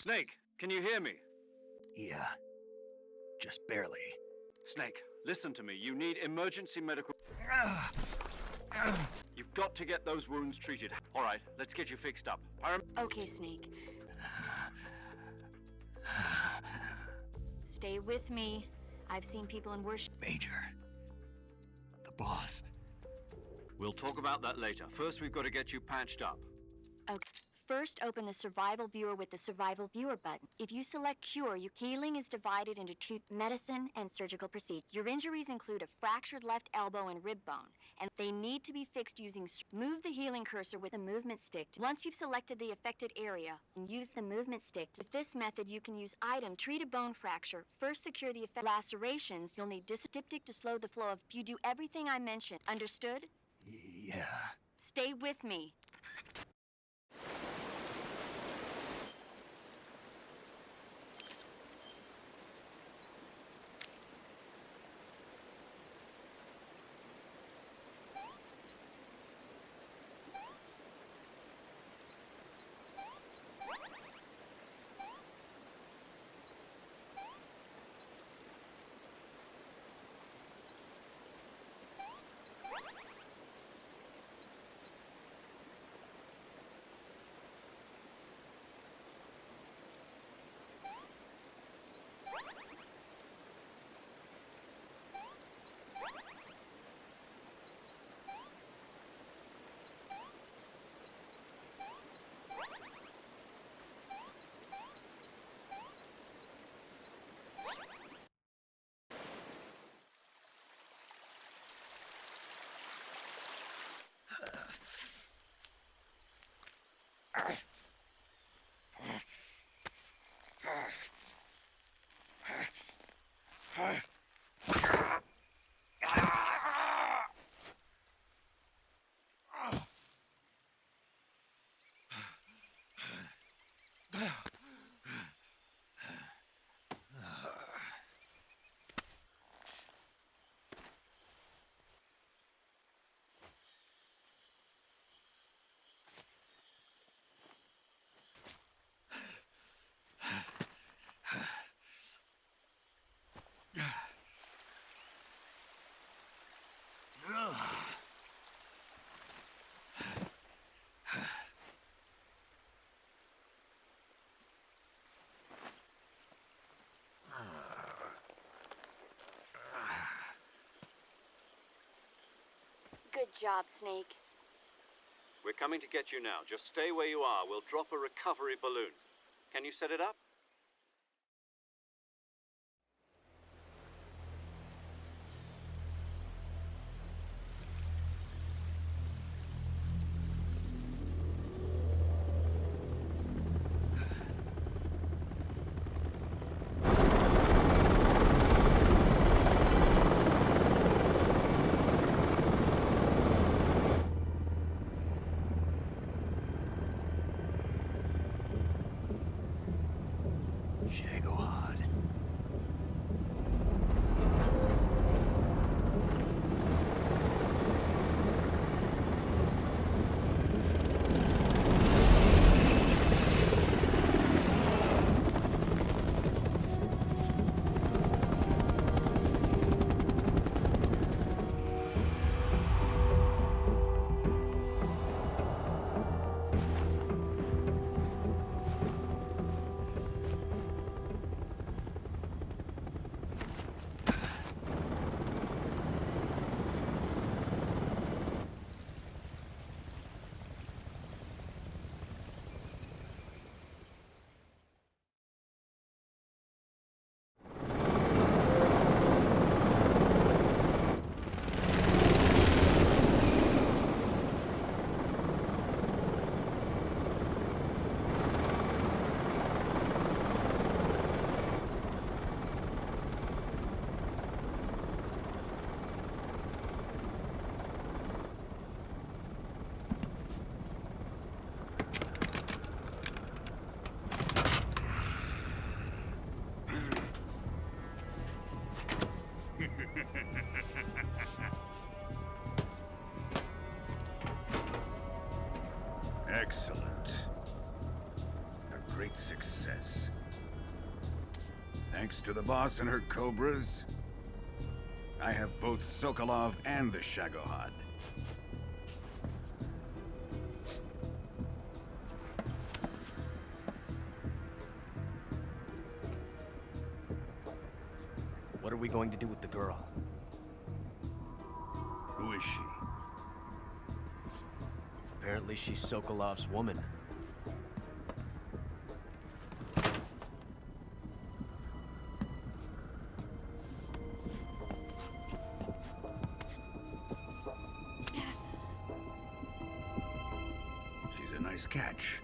Snake, can you hear me? Yeah, just barely. Snake, listen to me. You need emergency medical... You've got to get those wounds treated. All right, let's get you fixed up. Okay, Snake. Stay with me. I've seen people in worse... Major. The boss. We'll talk about that later. First, we've got to get you patched up. Okay. First, open the Survival Viewer with the Survival Viewer button. If you select Cure, your healing is divided into two medicine and surgical procedures. Your injuries include a fractured left elbow and rib bone, and they need to be fixed using... Move the healing cursor with the movement stick. Once you've selected the affected area, and use the movement stick. With this method, you can use items to treat a bone fracture. First, secure the lacerations. You'll need diptych to slow the flow of... You do everything I mentioned. Understood? Yeah. Stay with me. Good job, Snake. We're coming to get you now. Just stay where you are. We'll drop a recovery balloon. Can you set it up? Thanks to the boss and her cobras, I have both Sokolov and the Shagohod. What are we going to do with the girl? Who is she? Apparently she's Sokolov's woman. She's a nice catch.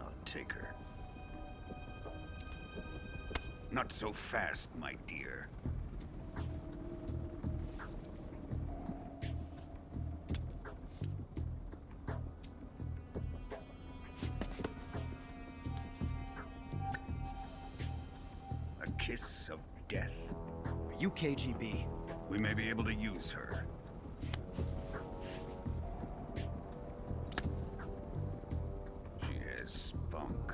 I'll take her. Not so fast, my dear. A kiss of death? Are you KGB? We may be able to use her. She has spunk.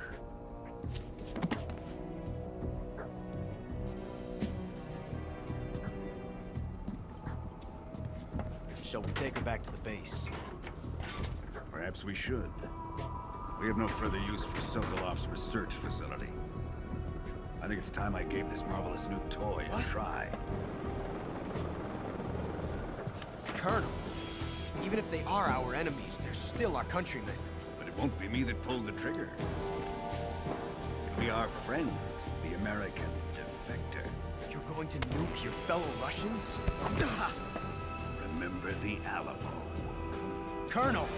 Shall we take her back to the base? Perhaps we should. We have no further use for Sokolov's research facility. I think it's time I gave this marvelous new toy a try. Colonel, even if they are our enemies, they're still our countrymen. But it won't be me that pulled the trigger. It'll be our friend, the American defector. You're going to nuke your fellow Russians? Remember the Alamo. Colonel!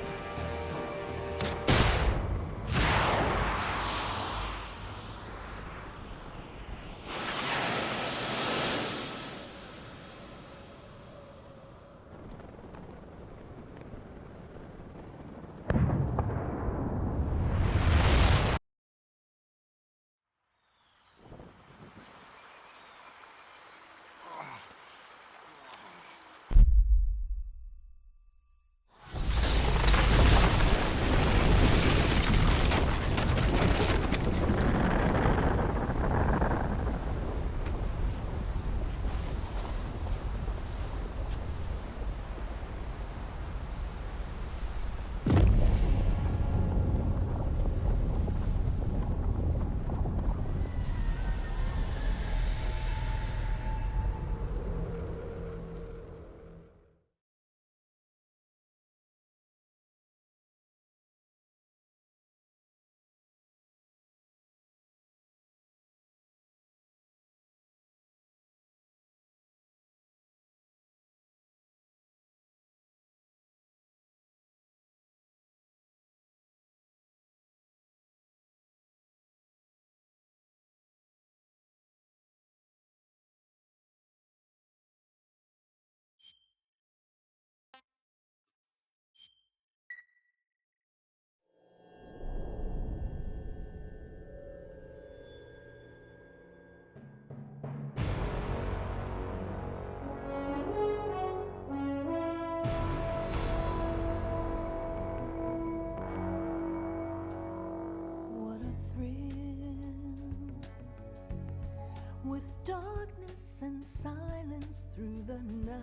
with darkness and silence through the night.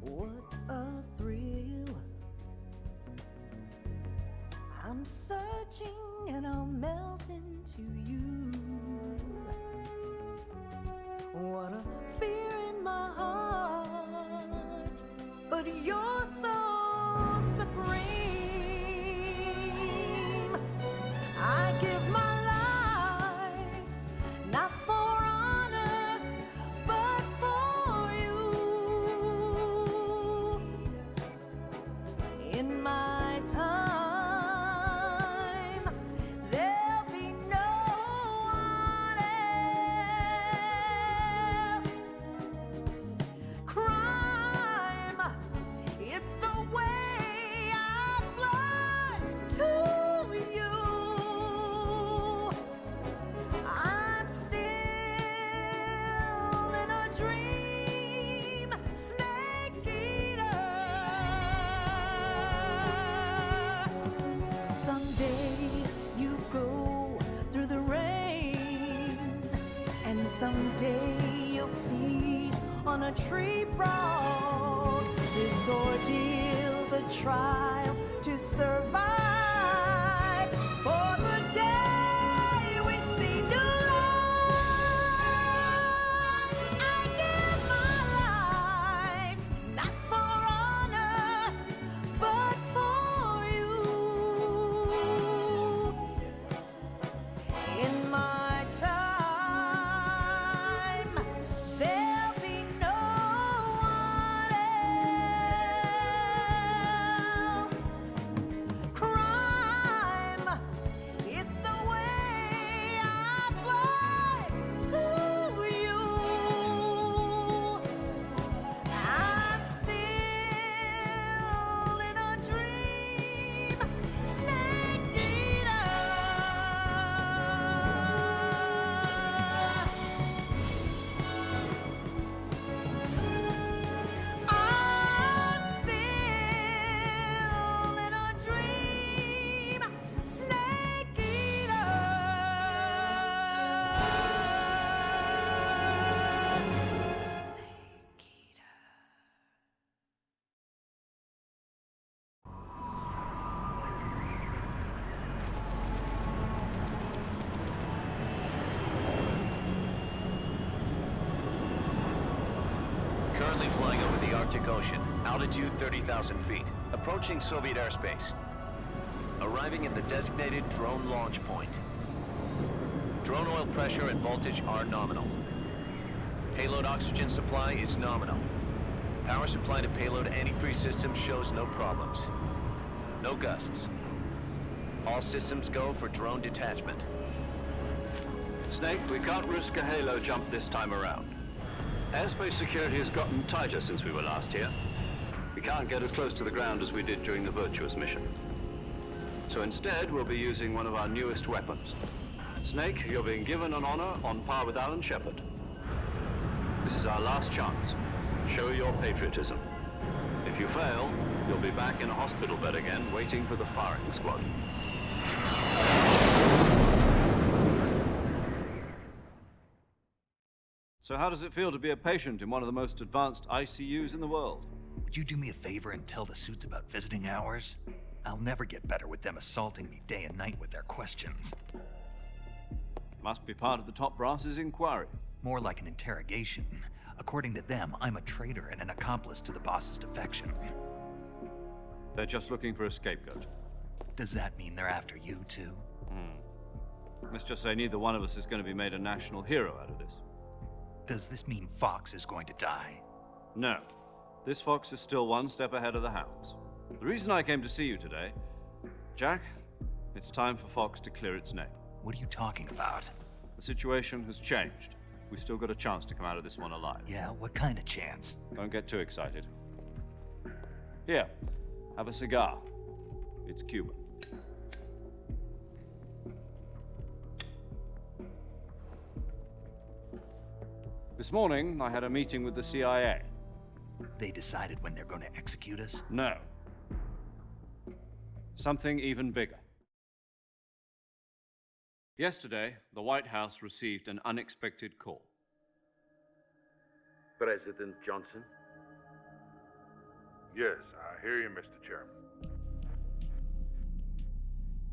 What a thrill. I'm searching and I'll melt into you. What a fear in my heart, but you're so supreme. I give my life, not for honor, but for you. In my time, there'll be no Someday you'll feed on a tree frog. This ordeal, the trial to survive. For the day we see new life, I give my life, not for honor, but for you. In my time, there'll be no one else. Crime, it's the way I fly to you. I'm still in a dream, snake eater. I'm still in a dream, snake eater. Snake eater. Currently flying over the Arctic Ocean, altitude 30,000 feet, approaching Soviet airspace. Arriving at the designated drone launch point. Drone oil pressure and voltage are nominal. Payload oxygen supply is nominal. Power supply to payload antifreeze system shows no problems. No gusts. All systems go for drone detachment. Snake, we can't risk a halo jump this time around. Airspace security has gotten tighter since we were last here. We can't get as close to the ground as we did during the Virtuous mission. So instead, we'll be using one of our newest weapons. Snake, you're being given an honor on par with Alan Shepard. This is our last chance. Show your patriotism. If you fail, you'll be back in a hospital bed again, waiting for the firing squad. So how does it feel to be a patient in one of the most advanced ICUs in the world? Would you do me a favor and tell the suits about visiting hours? I'll never get better with them assaulting me day and night with their questions. Must be part of the top brass's inquiry. More like an interrogation. According to them, I'm a traitor and an accomplice to the boss's defection. They're just looking for a scapegoat. Does that mean they're after you too? Let's just say neither one of us is going to be made a national hero out of this. Does this mean Fox is going to die? No. This fox is still one step ahead of the hounds. The reason I came to see you today, Jack, it's time for Fox to clear its name. What are you talking about? The situation has changed. We've still got a chance to come out of this one alive. Yeah, what kind of chance? Don't get too excited. Here, have a cigar. It's Cuban. This morning, I had a meeting with the CIA. They decided when they're going to execute us? No. Something even bigger. Yesterday, the White House received an unexpected call. President Johnson? Yes, I hear you, Mr. Chairman.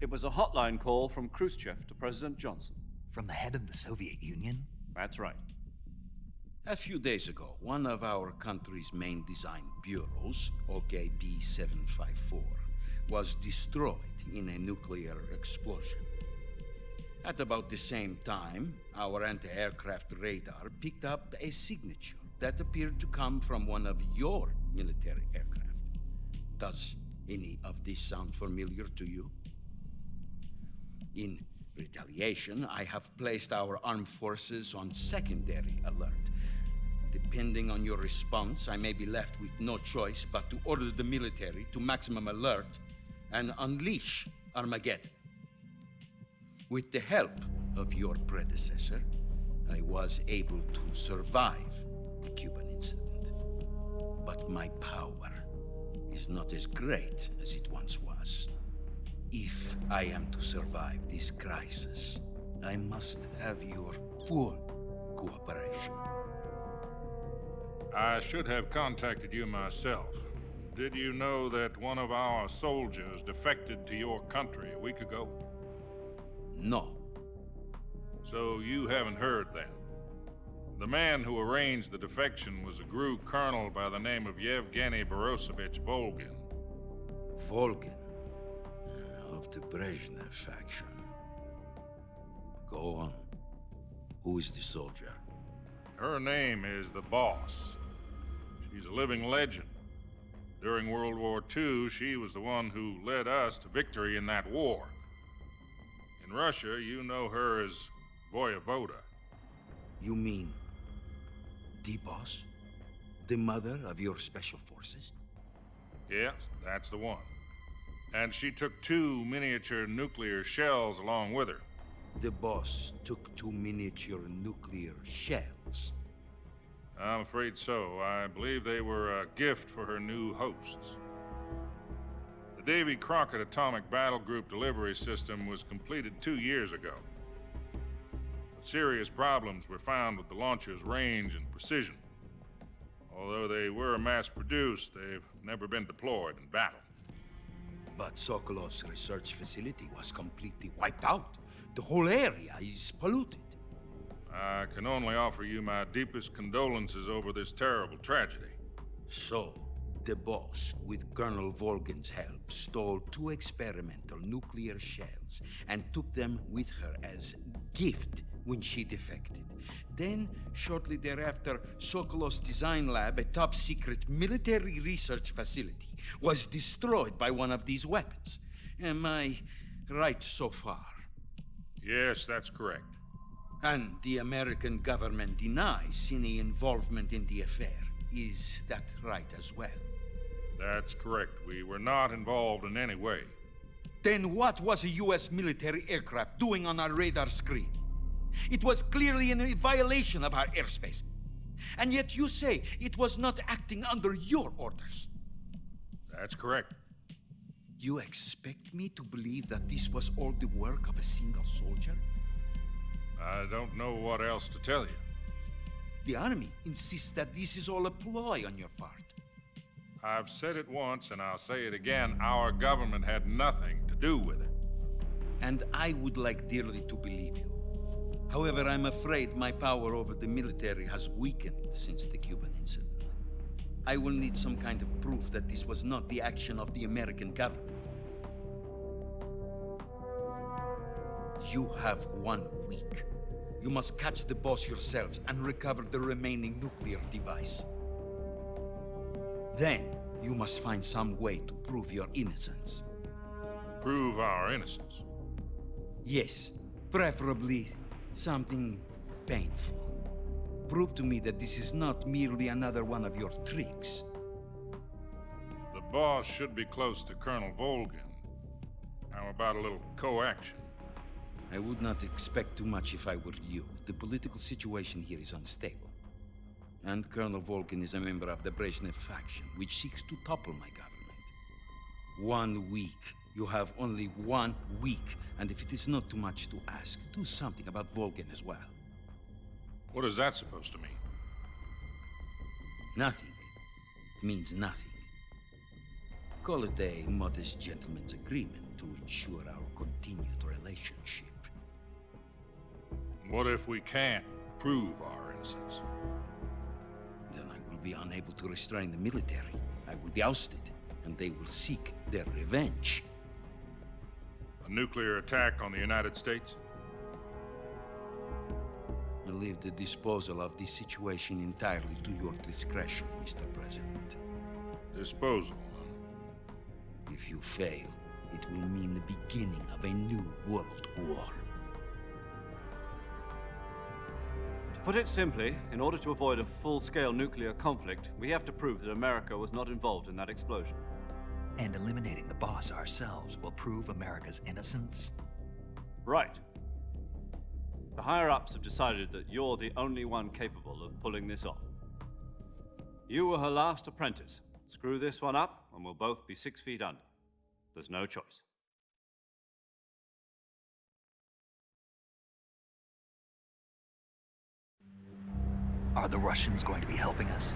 It was a hotline call from Khrushchev to President Johnson. From the head of the Soviet Union? That's right. A few days ago, one of our country's main design bureaus, OKB 754, was destroyed in a nuclear explosion. At about the same time, our anti-aircraft radar picked up a signature that appeared to come from one of your military aircraft. Does any of this sound familiar to you? In retaliation, I have placed our armed forces on secondary alert. Depending on your response, I may be left with no choice but to order the military to maximum alert and unleash Armageddon. With the help of your predecessor, I was able to survive the Cuban incident. But my power is not as great as it once was. If I am to survive this crisis, I must have your full cooperation. I should have contacted you myself. Did you know that one of our soldiers defected to your country a week ago? No. So you haven't heard then. The man who arranged the defection was a GRU colonel by the name of Yevgeny Borosovich Volgin. Volgin, of the Brezhnev faction. Go on. Who is the soldier? Her name is the Boss. She's a living legend. During World War II, she was the one who led us to victory in that war. In Russia, you know her as Voyevoda. You mean the boss? The mother of your special forces? Yes, that's the one. And she took 2 miniature nuclear shells along with her. The boss took 2 miniature nuclear shells. I'm afraid so. I believe they were a gift for her new hosts. The Davy Crockett Atomic Battle Group delivery system was completed 2 years ago. But serious problems were found with the launcher's range and precision. Although they were mass-produced, they've never been deployed in battle. But Sokolov's research facility was completely wiped out. The whole area is polluted. I can only offer you my deepest condolences over this terrible tragedy. So, the boss, with Colonel Volgin's help, stole 2 experimental nuclear shells and took them with her as gift when she defected. Then, shortly thereafter, Sokolov's design lab, a top-secret military research facility, was destroyed by one of these weapons. Am I right so far? Yes, that's correct. And the American government denies any involvement in the affair. Is that right as well? That's correct. We were not involved in any way. Then what was a U.S. military aircraft doing on our radar screen? It was clearly in violation of our airspace. And yet you say it was not acting under your orders. That's correct. You expect me to believe that this was all the work of a single soldier? I don't know what else to tell you. The army insists that this is all a ploy on your part. I've said it once and I'll say it again. Our government had nothing to do with it. And I would like dearly to believe you. However, I'm afraid my power over the military has weakened since the Cuban incident. I will need some kind of proof that this was not the action of the American government. You have 1 week. You must catch the boss yourselves and recover the remaining nuclear device. Then, you must find some way to prove your innocence. Prove our innocence. Yes, preferably something painful. Prove to me that this is not merely another one of your tricks. The boss should be close to Colonel Volgin. How about a little co-action? I would not expect too much if I were you. The political situation here is unstable. And Colonel Volgin is a member of the Brezhnev faction, which seeks to topple my government. 1 week. You have only 1 week, and if it is not too much to ask, do something about Volgin as well. What is that supposed to mean? Nothing. It means nothing. Call it a modest gentleman's agreement to ensure our continued relationship. What if we can't prove our innocence? Then I will be unable to restrain the military. I will be ousted, and they will seek their revenge. A nuclear attack on the United States? I leave the disposal of this situation entirely to your discretion, Mr. President. Disposal, If you fail, it will mean the beginning of a new world war. To put it simply, in order to avoid a full-scale nuclear conflict, we have to prove that America was not involved in that explosion. And eliminating the boss ourselves will prove America's innocence? Right. The higher-ups have decided that you're the only one capable of pulling this off. You were her last apprentice. Screw this one up, and we'll both be 6 feet under. There's no choice. Are the Russians going to be helping us?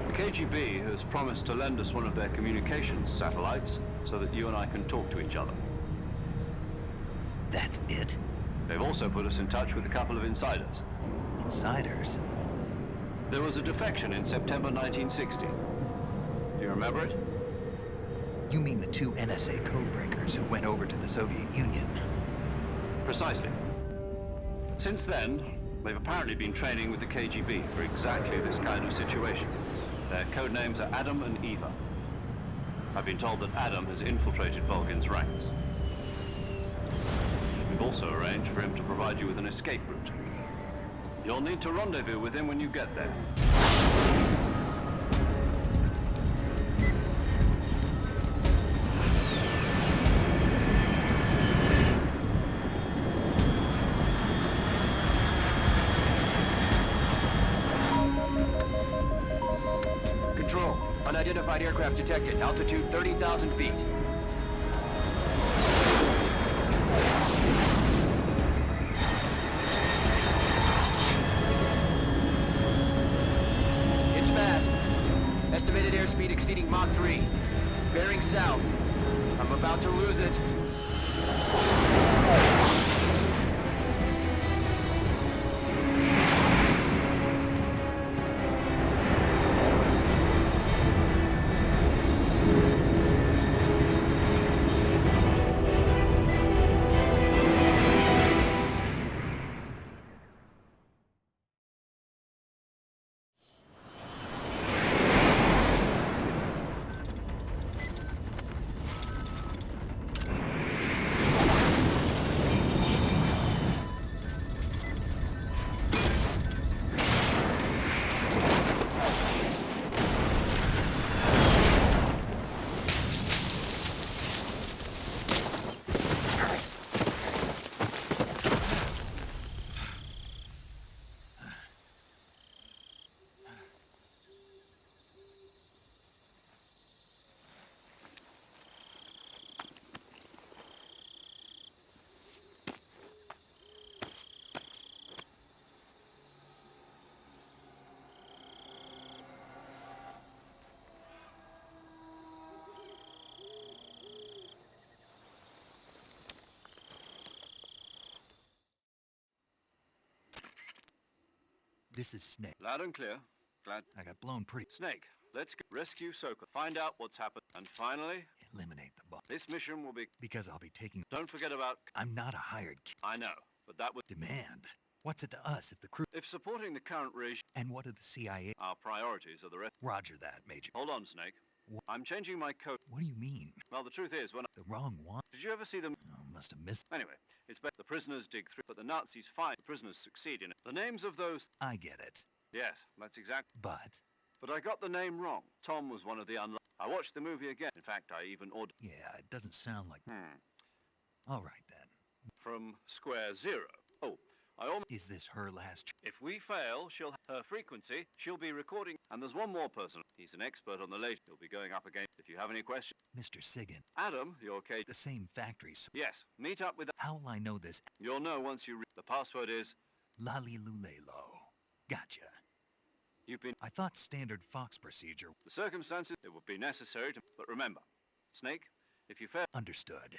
The KGB has promised to lend us one of their communications satellites so that you and I can talk to each other. That's it? They've also put us in touch with a couple of insiders. Insiders? There was a defection in September 1960. Do you remember it? You mean the two NSA codebreakers who went over to the Soviet Union? Precisely. Since then, they've apparently been training with the KGB for exactly this kind of situation. Their code names are Adam and Eva. I've been told that Adam has infiltrated Volgin's ranks. We've also arranged for him to provide you with an escape route. You'll need to rendezvous with him when you get there. Control. Unidentified aircraft detected. Altitude 30,000 feet. It's fast. Estimated airspeed exceeding Mach 3. Bearing south. I'm about to lose it. This is Snake. Loud and clear. Glad. I got blown pretty. Snake, let's rescue Sokol. Find out what's happened. And finally, Eliminate the bomb. this mission will be... Because I'll be taking... Don't forget about... I'm not a hired I know, but that would... demand. What's it to us if the crew... If supporting the current regime... And what are the CIA... Our priorities are the rest... Roger that, Major. Hold on, Snake. I'm changing my code. What do you mean? Well, the truth is, when... The wrong one? Did you ever see them... Oh, must have missed... Anyway, it's better. The prisoners dig through, but the Nazis find the prisoners succeed in it. The names of those... I get it. Yes, that's exact. But... But I got the name wrong. Tom was one of the unlucky... I watched the movie again. In fact, I even ordered... Yeah, it doesn't sound like... All right, then. From Square Zero. Oh, I almost... Is this her last... If we fail, her frequency, she'll be recording. And there's one more person. He's an expert on the late. He'll be going up again. If you have any questions... Mr. Sigan. Adam, you're okay. The same factories. Yes, meet up with... How'll I know this? You'll know once you... The password is... Lalilulelo. Gotcha. You've been... I thought standard Fox procedure... The circumstances, it would be necessary to... But remember, Snake, if you fail... Understood.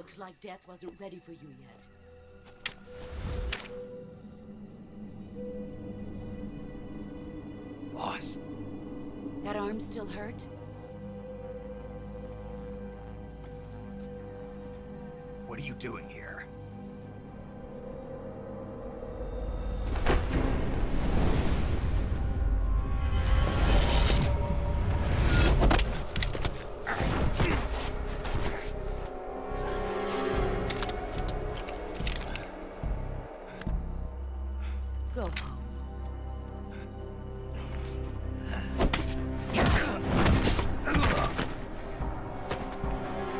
Looks like death wasn't ready for you yet. Boss, That arm still hurt? what are you doing here? Go home.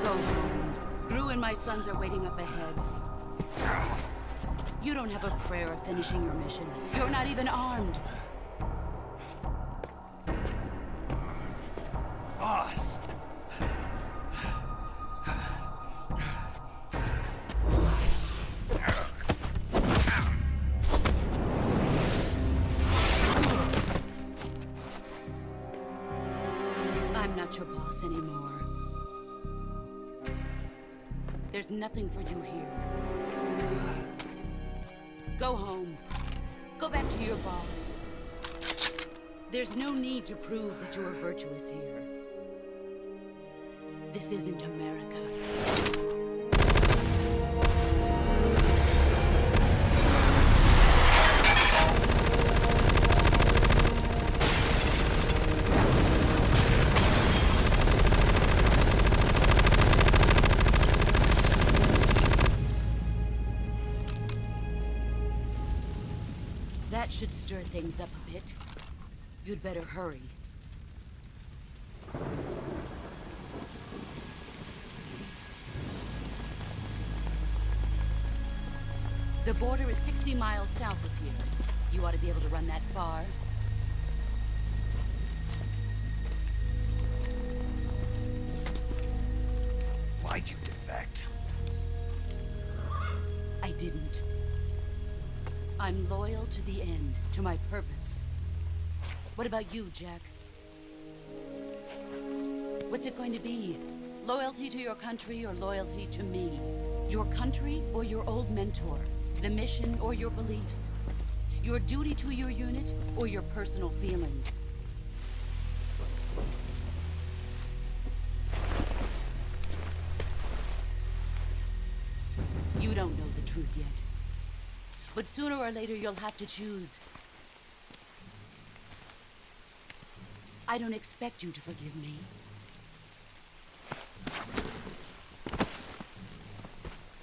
Go home. Gru and my sons are waiting up ahead. You don't have a prayer of finishing your mission. You're not even armed. Boss! I'm not your boss anymore. There's nothing for you here. Go home. Go back to your boss. There's no need to prove that you are virtuous here. This isn't America. That should stir things up a bit. You'd better hurry. The border is 60 miles south of here. You ought to be able to run that far. Why'd you defect? I didn't. I'm loyal to the end, to my purpose. What about you, Jack? What's it going to be? Loyalty to your country or loyalty to me? Your country or your old mentor? The mission or your beliefs? Your duty to your unit or your personal feelings? You don't know the truth yet. But sooner or later, you'll have to choose. I don't expect you to forgive me.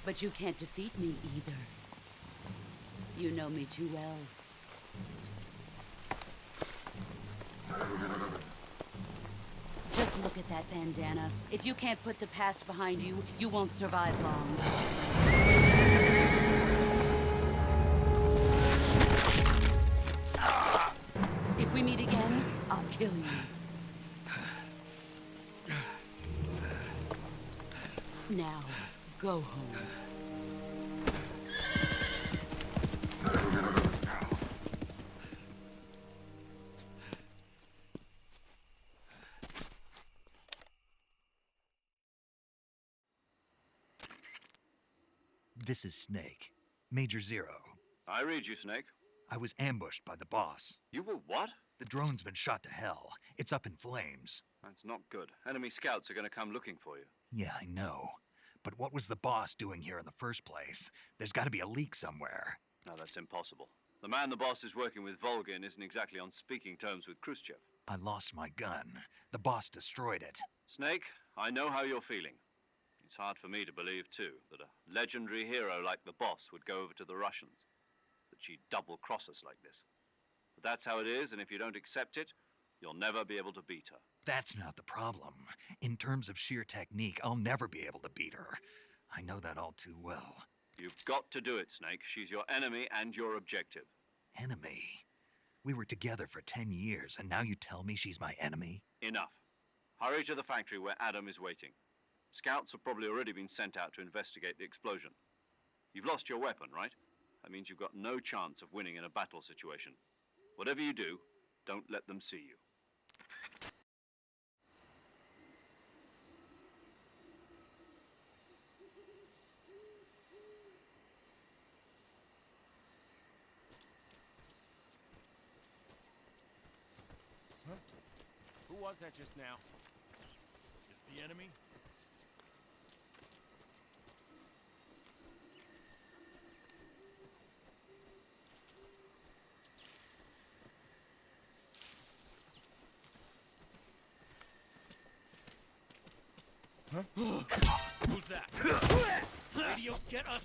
But you can't defeat me either. You know me too well. Just look at that bandana. If you can't put the past behind you, you won't survive long. If we meet again, I'll kill you. Now, go home. This is Snake. Major Zero. I read you, Snake. I was ambushed by the boss. You were what? The drone's been shot to hell. It's up in flames. That's not good. Enemy scouts are going to come looking for you. Yeah, I know. But what was the boss doing here in the first place? There's got to be a leak somewhere. No, that's impossible. The man the boss is working with, Volgin, isn't exactly on speaking terms with Khrushchev. I lost my gun. The boss destroyed it. Snake, I know how you're feeling. It's hard for me to believe, too, that a legendary hero like the boss would go over to the Russians. That she'd double-cross us like this. But that's how it is, and if you don't accept it, you'll never be able to beat her. That's not the problem. In terms of sheer technique, I'll never be able to beat her. I know that all too well. You've got to do it, Snake. She's your enemy and your objective. Enemy? We were together for 10 years, and now you tell me she's my enemy? Enough. Hurry to the factory where Adam is waiting. Scouts have probably already been sent out to investigate the explosion. You've lost your weapon, right? That means you've got no chance of winning in a battle situation. Whatever you do, don't let them see you. Who was that just now? Is it the enemy? Who's that? Radio, get us!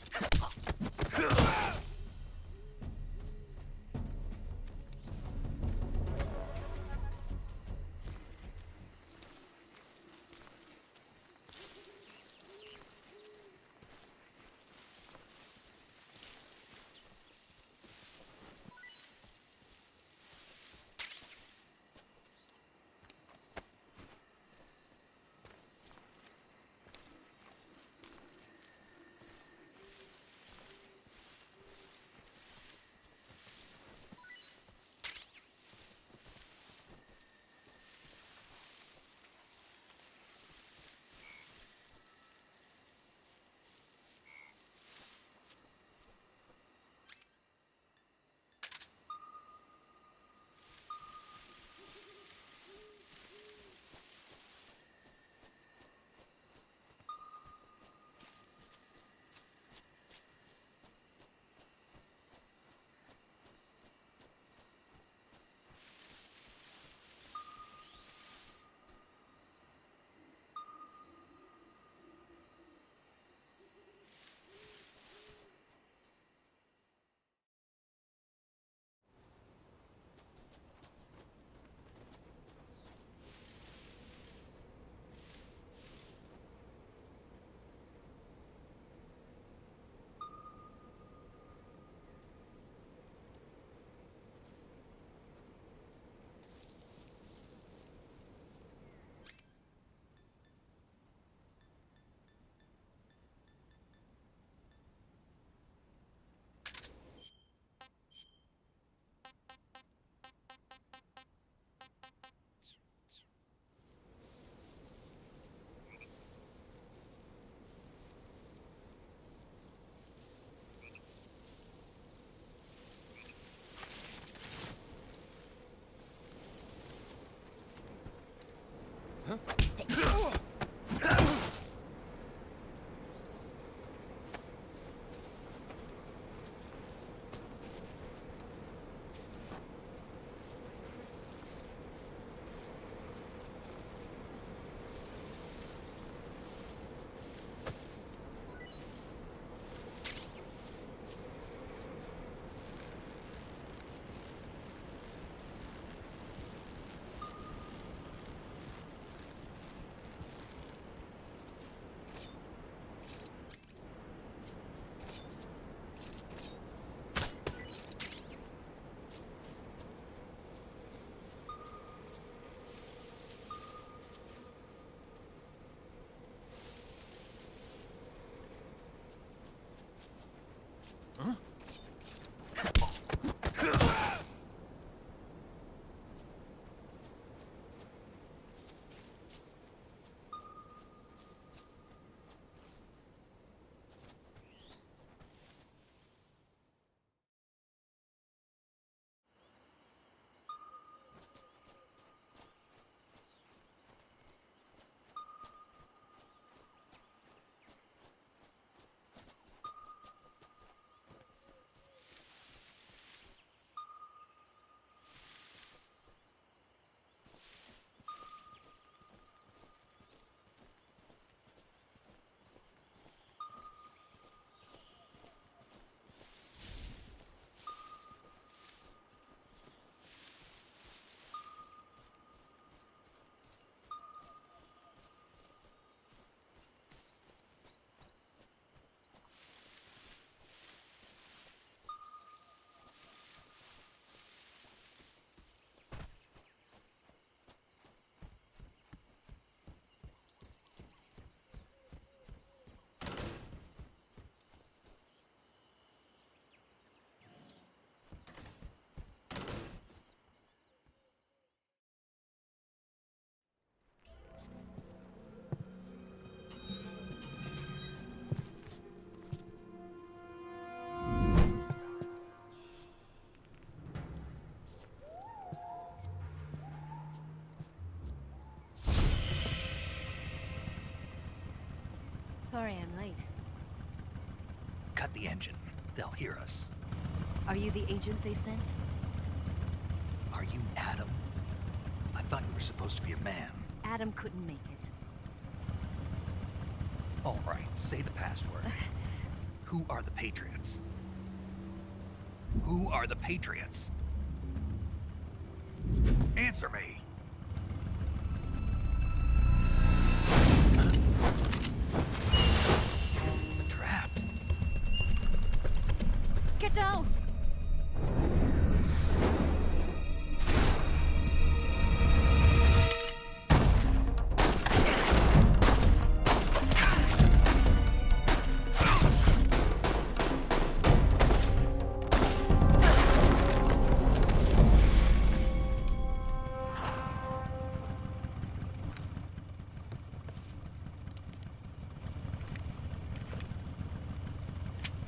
Sorry I'm late. Cut the engine. They'll hear us. Are you the agent they sent? Are you Adam? I thought you were supposed to be a man. Adam couldn't make it. All right, say the password. Who are the Patriots? Who are the Patriots? Answer me! Trapped. Get down!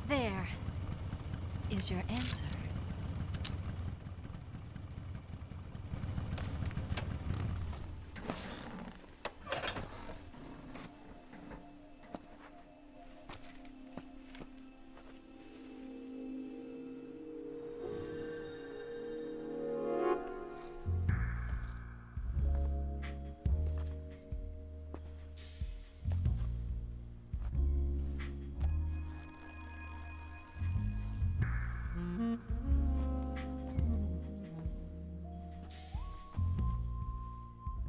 There is your answer.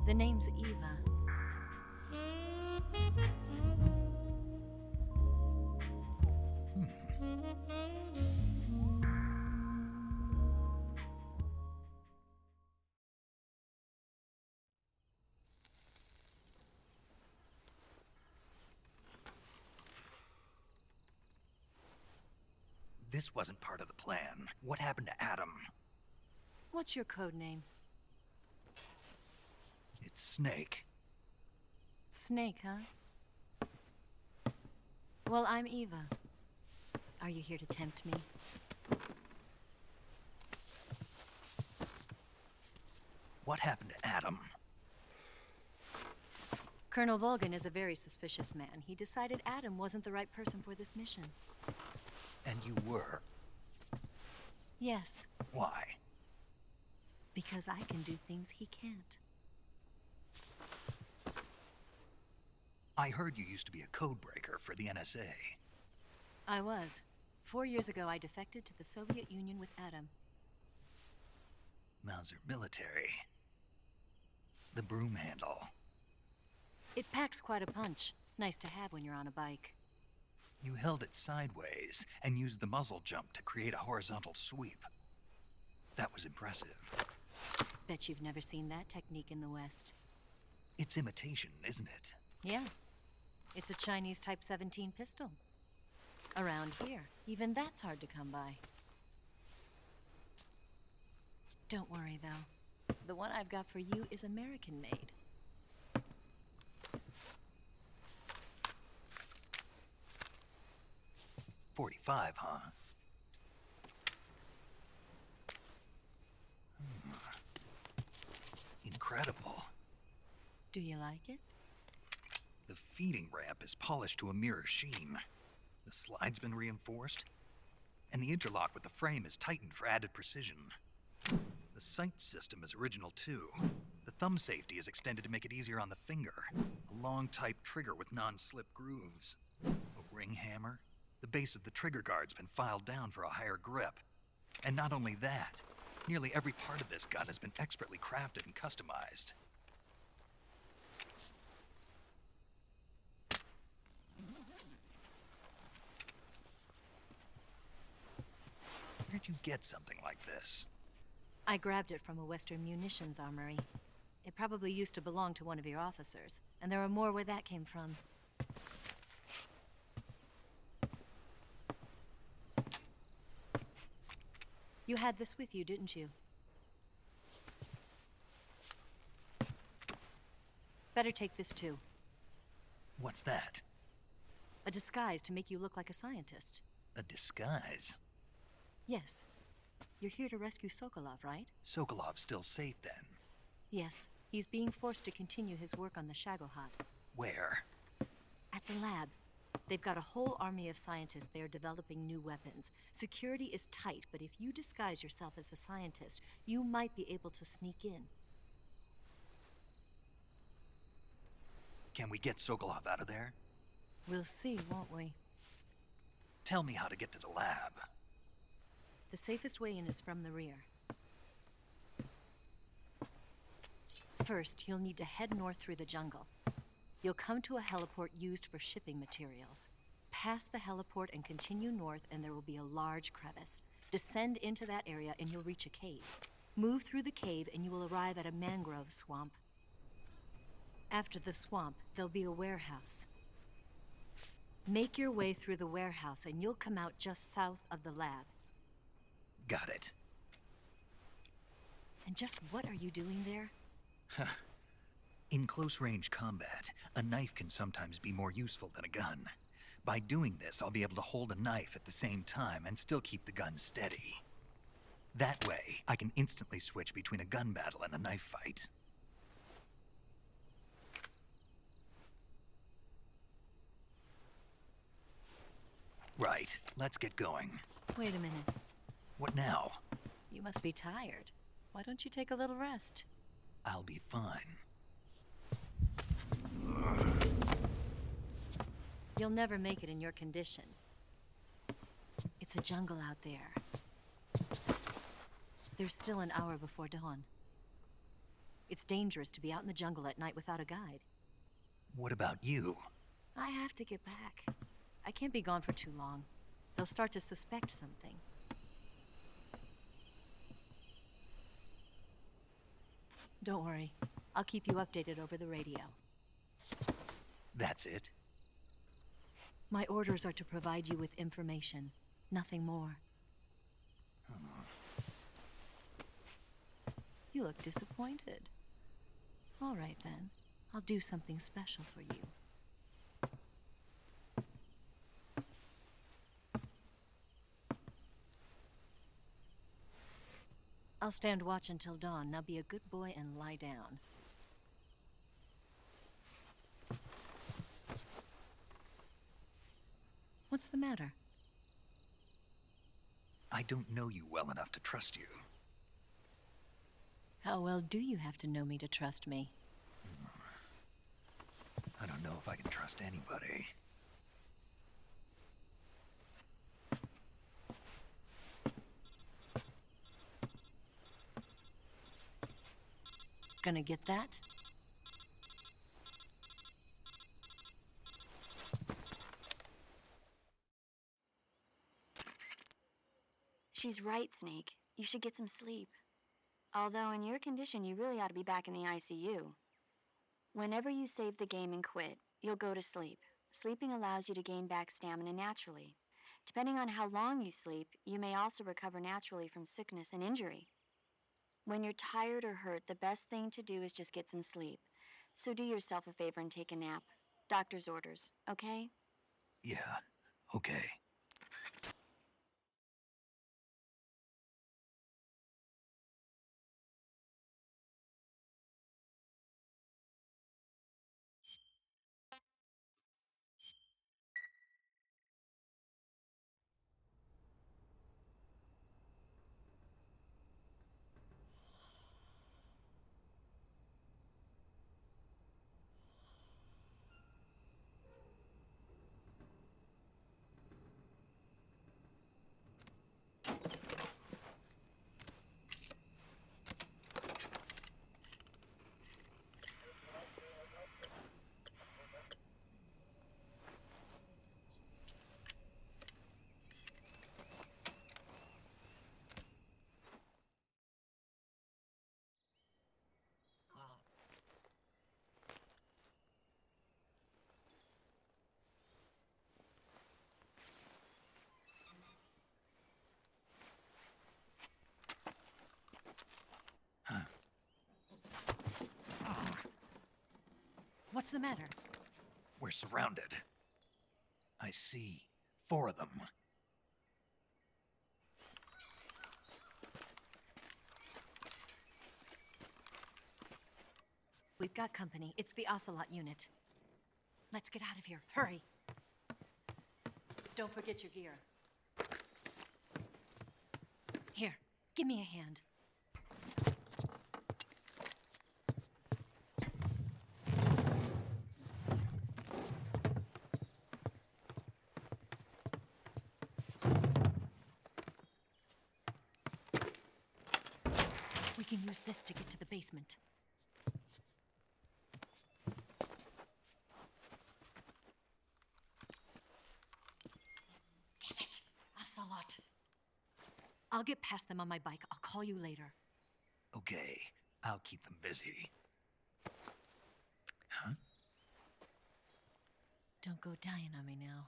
The name's Eva. This wasn't part of the plan. What happened to Adam? What's your code name? It's Snake. Snake, huh? Well, I'm Eva. Are you here to tempt me? What happened to Adam? Colonel Volgin is a very suspicious man. He decided Adam wasn't the right person for this mission. And you were? Yes. Why? Because I can do things he can't. I heard you used to be a codebreaker for the NSA. I was. 4 years ago, I defected to the Soviet Union with Adam. Mauser military. The broom handle. It packs quite a punch. Nice to have when you're on a bike. You held it sideways and used the muzzle jump to create a horizontal sweep. That was impressive. Bet you've never seen that technique in the West. It's imitation, isn't it? Yeah. It's a Chinese Type 17 pistol. Around here, even that's hard to come by. Don't worry, though. The one I've got for you is American-made. .45, huh? Incredible. Do you like it? The feeding ramp is polished to a mirror sheen. The slide's been reinforced, and the interlock with the frame is tightened for added precision. The sight system is original too. The thumb safety is extended to make it easier on the finger. A long type trigger with non-slip grooves. A ring hammer. The base of the trigger guard's been filed down for a higher grip. And not only that, nearly every part of this gun has been expertly crafted and customized. Where'd you get something like this? I grabbed it from a Western munitions armory. It probably used to belong to one of your officers, and there are more where that came from. You had this with you, didn't you? Better take this too. What's that? A disguise to make you look like a scientist. A disguise? Yes. You're here to rescue Sokolov, right? Sokolov's still safe then? Yes. He's being forced to continue his work on the Shagohod. Where? At the lab. They've got a whole army of scientists there developing new weapons. Security is tight, but if you disguise yourself as a scientist, you might be able to sneak in. Can we get Sokolov out of there? We'll see, won't we? Tell me how to get to the lab. The safest way in is from the rear. First, you'll need to head north through the jungle. You'll come to a heliport used for shipping materials. Pass the heliport and continue north, and there will be a large crevice. Descend into that area and you'll reach a cave. Move through the cave and you will arrive at a mangrove swamp. After the swamp, there'll be a warehouse. Make your way through the warehouse and you'll come out just south of the lab. Got it. And just what are you doing there? In close-range combat, a knife can sometimes be more useful than a gun. By doing this, I'll be able to hold a knife at the same time and still keep the gun steady. That way, I can instantly switch between a gun battle and a knife fight. Right, let's get going. Wait a minute. What now? You must be tired. Why don't you take a little rest? I'll be fine. You'll never make it in your condition. It's a jungle out there. There's still an hour before dawn. It's dangerous to be out in the jungle at night without a guide. What about you? I have to get back. I can't be gone for too long. They'll start to suspect something. Don't worry. I'll keep you updated over the radio. That's it? My orders are to provide you with information, nothing more. You look disappointed. All right then. I'll do something special for you. I'll stand watch until dawn. Now be a good boy and lie down. What's the matter? I don't know you well enough to trust you. How well do you have to know me to trust me? I don't know if I can trust anybody. Gonna get that? She's right, Snake. You should get some sleep. Although in your condition, you really ought to be back in the ICU. Whenever you save the game and quit, you'll go to sleep. Sleeping allows you to gain back stamina naturally. Depending on how long you sleep, you may also recover naturally from sickness and injury. When you're tired or hurt, the best thing to do is just get some sleep. So do yourself a favor and take a nap. Doctor's orders, okay? Yeah, okay. What's the matter? We're surrounded. I see 4 of them. We've got company. It's the Ocelot unit. Let's get out of here. Hurry. Don't forget your gear. Here, give me a hand. We can use this to get to the basement. Damn it, Ocelot. I'll get past them on my bike. I'll call you later. Okay, I'll keep them busy. Huh? Don't go dying on me now.